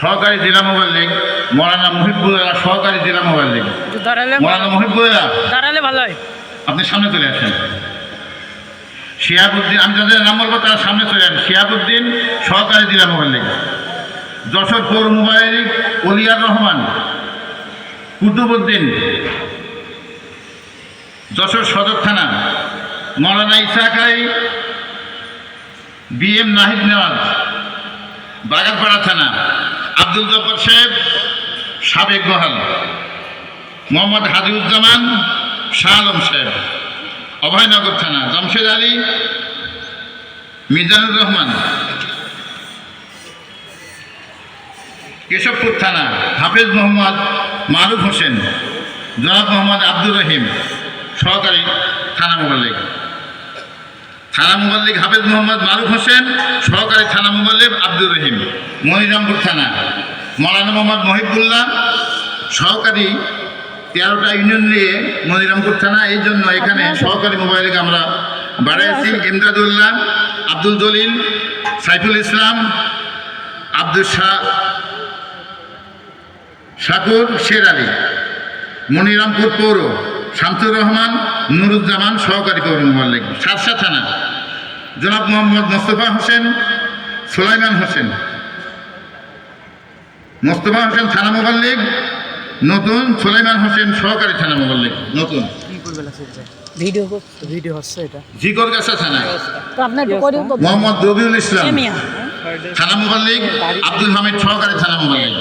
সহকারী জেলা মোবাল্লিগ মৌলানা মুহিবুল্লাহ, সহকারী জেলা মোবাল্লিগ মৌলানা মুহিবুল্লাহ, দাঁড়ালে ভালো হয়। আপনি সামনে চলে আসেন। শিহাবুদ্দিন, আমি যাদের নাম বলবো তারা সামনে চলে আসেন। শিহাবুদ্দিন, সহকারী জেলা মোবাল্লিগ। যশোর পৌর মোবাল্লিগ ওলিয়ার রহমান, কুতুবুদ্দিন, যশোর সদর থানা মৌলানা ইসাকাই, BM নাহিদ নেওয়াজ, বাগানপাড়া থানা আব্দুল জব্বার সাহেব, সাবেক বহাল, মোহাম্মদ হাজিউজ্জামান, শাহ আলম সাহেব, অভয়নগর থানা জামশেদ আলী, মিজানুর রহমান, কেশবপুর থানা হাফেজ মোহাম্মদ মারুফ হোসেন, জনাব মোহাম্মদ আব্দুর রহিম, সহকারী থানা মোবাল্লিগ। থানা মোবাল্লিগ হাফেজ মোহাম্মদ মারুফ হোসেন, সহকারী থানা মোবাল্লিগ আব্দুর রহিম। মনিরামপুর থানা মৌলানা মোহাম্মদ মহিবুল্লাহ, সহকারী 13টা ইউনিয়ন নিয়ে মনিরামপুর থানা। এই জন্য এখানে সহকারী মোবাইলিগ আমরা বাড়াইছি। ইমদাদুল্লাহ, আব্দুল জলিল, সাইফুল ইসলাম, আব্দুল শাকুর, শের আলী। মনিরামপুর পৌর শামসুর রহমান, নুরুজ্জামান, সহকারী পৌর মোবাল্লিগ। শার্শা থানা জনাব মোহাম্মদ মোস্তফা হোসেন, সুলাইমান হোসেন, মোস্তফা হোসেন থানা মোবাল্লিগ নতুন, সুলাইমান হোসেন সহকারী থানা মোবাল্লিগ নতুন। ভিডিও হচ্ছে এটা। জিকরগাছা থানা তো আপনি একটু করে দিন তো। মোহাম্মদ রবিউল ইসলাম, মিয়া থানা মোবাল্লিগ আব্দুল হামিদ, সহকারী থানা মোবাল্লিগ।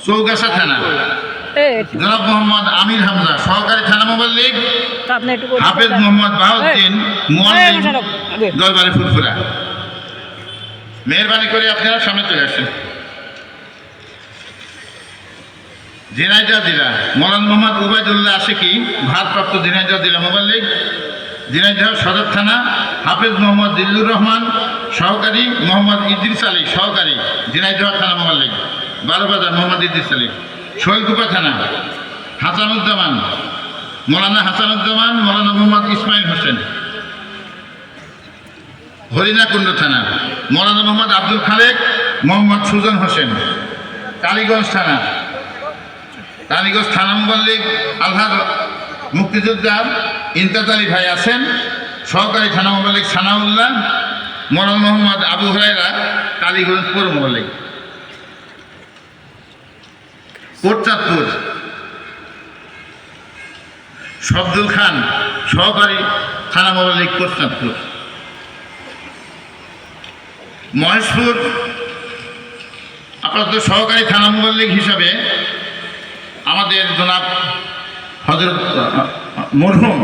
চৌগাছা থানা জনাব মোহাম্মদ আমির হামজা, সহকারী থানা মোবাল্লিগ। তো আপনি একটু করে হাফেজ মোহাম্মদ বাহাউদ্দিন, মুআল্লিম, দরবারে ফুরফুরা। মেহরবানি করে আপনারা সামনে চলে আসেন। ঝিনাইদহ জেলা মৌলানা মোহাম্মদ উবাইদুল্লাহ আশিকি, ভারপ্রাপ্ত ঝিনাইদহ জেলা মোবাল্লিগ। ঝিনাইদহ সদর থানা হাফেজ মোহাম্মদ দিল্লুর রহমান, সহকারী মোহাম্মদ ইদ্রিস আলী, সহকারী ঝিনাইদহ থানা মোবাল্লিগ। 12 বাজার মোহাম্মদ ইদ্রিস আলী। শৈলকুপা থানা হাসানুজ্জামান, মৌলানা হাসানুজ্জামান, মৌলানা মোহাম্মদ ইসমাইল হোসেন। হরিণাকুণ্ড থানা মৌলানা মোহাম্মদ আব্দুল খালেক, মোহাম্মদ সুজন হোসেন। কালীগঞ্জ থানা কালীগঞ্জ থানা মোবাল্লিগ আলহাজ মুক্তিযোদ্ধা ইমতাজ আলী ভাই আছেন, সহকারী থানা মোবাল্লিগ সানাউল্লাহ, মৌলানা মোহাম্মদ আবু হুরায়রা, কালীগঞ্জ পৌর মোবাল্লিগ। কোটচাঁদপুর শব্দুল খান, সহকারী থানা মোবাল্লিগ কোটচাঁদপুর। মহেশপুর আপাতত সহকারী থানা মোবাল্লিগ হিসাবে আমাদের জনাব হযরত মরহুম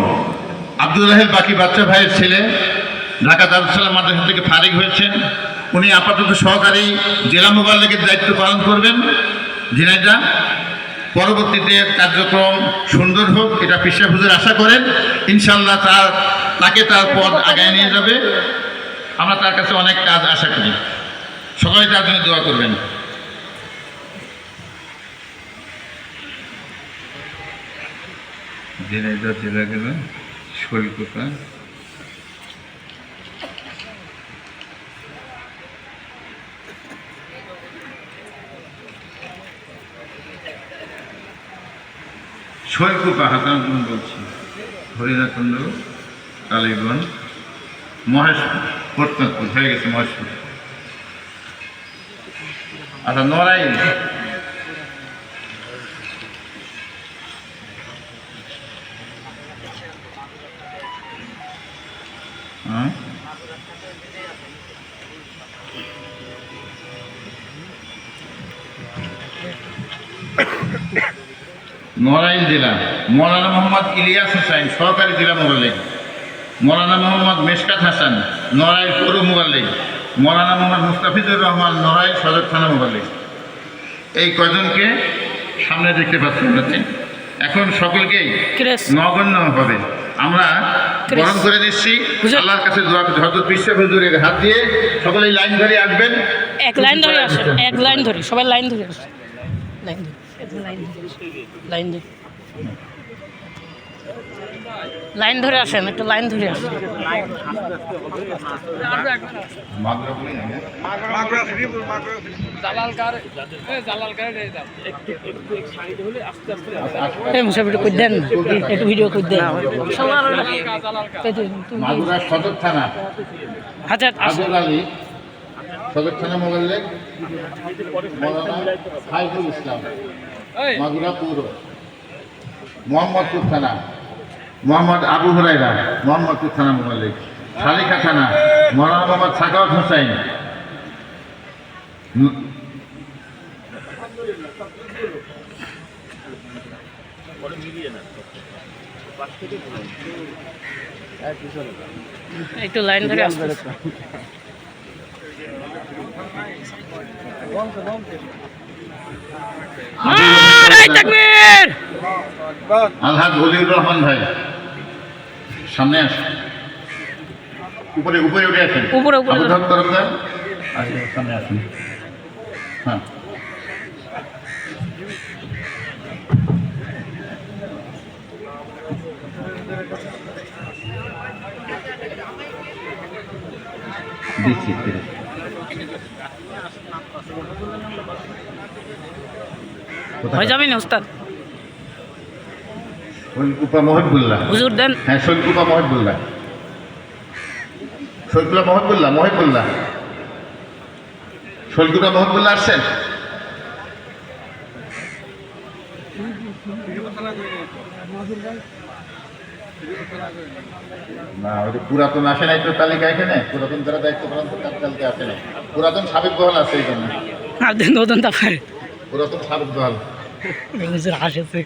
আব্দুল রাহেল বাকি বাচ্চা ভাইয়ের ছেলে ঢাকা দারুস সালাম মাদ্রাসা থেকে ফারিগ হয়েছেন। উনি আপাতত সহকারী জেলা মোবাল্লিগের দায়িত্ব পালন করবেন ঝিনাইদহ। পরবর্তীতে কার্যক্রম সুন্দর হোক এটা পিসা হুজুর আশা করেন। ইনশাল্লাহ তাকে তার পদ আগায় নিয়ে যাবে। আমরা তার কাছে অনেক কাজ আশা করি। সবাই তার জন্য দোয়া করবেন। ঝিনাইদহ জেলা গেল শৈলকুপা, হাসানুদ্দিন বলছি, হরিণাকুণ্ড, কালীগঞ্জ, মহেশপুর, কোটচাঁদপুর হয়ে গেছে মহেশপুর। আচ্ছা, নড়াইল নড়াইল জেলা মৌলানা মোহাম্মদ ইলিয়াস হোসাইন, সহকারী জেলা মোবাল্লিগ। মৌলানা মোহাম্মদ মেশকাত হাসান, নড়াইল পৌর মোবাল্লিগ। মৌলানা মোহাম্মদ মুস্তাফিজুর রহমান, নড়াইল সদর থানা মোবাল্লিগ। এই কজনকে সামনে দেখতে পাচ্ছেন। এখন সকলকেই নগণ্য হবে আমরা বরণ করে দিচ্ছি। আল্লাহর কাছে দোয়া করতে হযরত পিসা হুজুরের হাত দিয়ে সকলেই লাইন ধরে আসবেন। এক লাইন ধরে আসেন, এক লাইন ধরে সবাই লাইন ধরে আসেন, লাইন ধরে লাইন ধরে লাইন ধরে আসেন, একটু লাইন ধরে আসেন। এই মুসাফির কই দেন না, একটু ভিডিও কই দেন। মাগুরা সদর থানা আচ্ছা আজর আলী, সদর থানা মোবাইলে মৌলানা সাইফুল ইসলাম, মাগুরা পৌর, মোহাম্মদপুর থানা মোহাম্মদ আবু হুরাইরা, মোহাম্মদপুর থানা মোবাইলে, শালিকা থানা মৌলানা মোহাম্মদ সাকাওয়াত হোসাইন, একটু লাইন ধরে আসেন। নারায়ে তাকবীর। আলহাজ ওলিউর রহমান ভাই সামনে আসুন, উপরে উপরে উঠে আসেন, উপরে, উপরে। আবু ধর তরফদার সামনে আসুন। হ্যাঁ দিচ্ছি হয়ে যাবে না উস্তাদ? শৈলকুপা মহিবুল্লাহ, হুজুর দেন। হ্যাঁ শৈলকুপা মহিবুল্লাহ, শৈলকুপা মহিবুল্লাহ, মহিবুল্লাহ, শৈলকুপা মহিবুল্লাহ আসছেন? না ওই যে পুরাতন আসে নাই তো তালিকা, এখানে পুরাতন যারা দায়িত্ব পালন করে তার তালিকা আসে নাই, পুরাতন সাবেক বহাল আছে এই জন্য, আর দেন নতুন তারপরে পুরাতন সাবেক বহাল। হুজুর আসেছে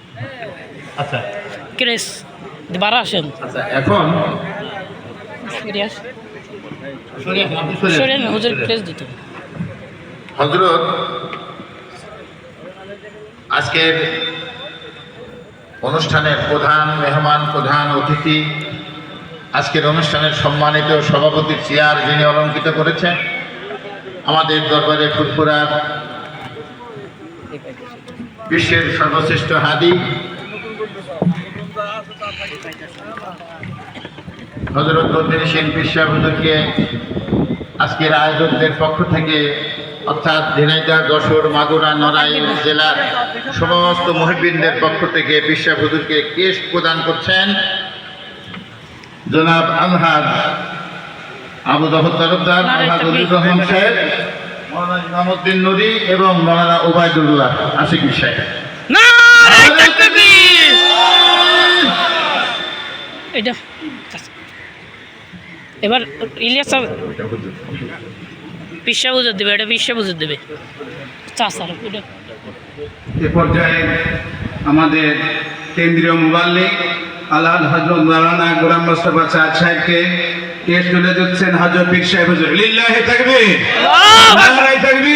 আচ্ছা ক্রেস বারা আসেন। আচ্ছা এখন সিরিয়াস সরে আসেন, আপনি সরে আসেন। সরেন, হুজুর ক্রেস দিত। হযরত আজকের অনুষ্ঠানের প্রধান মেহমান, প্রধান অতিথি, আজকের অনুষ্ঠানের সম্মানিত সভাপতির চেয়ার যিনি অলঙ্কৃত করেছেন, আমাদের দরবারে ফুরফুরার বিশ্বের সর্বশ্রেষ্ঠ হাদী হযরত বদরুদ্দিন শিল্পী সাহেব হুজুরকে আজকের আয়োজকদের পক্ষ থেকে অর্থাৎ ঝিনাইদহ, যশোর, মাগুরা, নড়াইল জেলার সমস্ত মুহিব্বিনদের পক্ষ থেকে বিশ্ব হুজুরকে কেশ প্রদান করছেন জনাব আলহাজ আবু জাফর তরফদার, আলহাজ ওলিউর রহমান সাহেব, মৌলানা ইমামউদ্দিন নুরী এবং মৌলানা ওবায়দুল্লাহ আশিক সাহেব। নারায়ে তাকবীর। এটা এবার ইলিয়াস বিশ্ব হুজুর দেবে, এটা বিশ্ব হুজুর দেবে। চাচার এটা এ পর্যায়ে আমাদের কেন্দ্রীয় মুবাল্লিগ আলহাজ হযরত মাওলানা গোলাম মোস্তফা চাঁদ সাহেবকে কেস তুলে দিচ্ছেন হযরত পীর সাহেব হুজুর। লিল্লাহি তাকবীর, নারায়ে তাকবীর।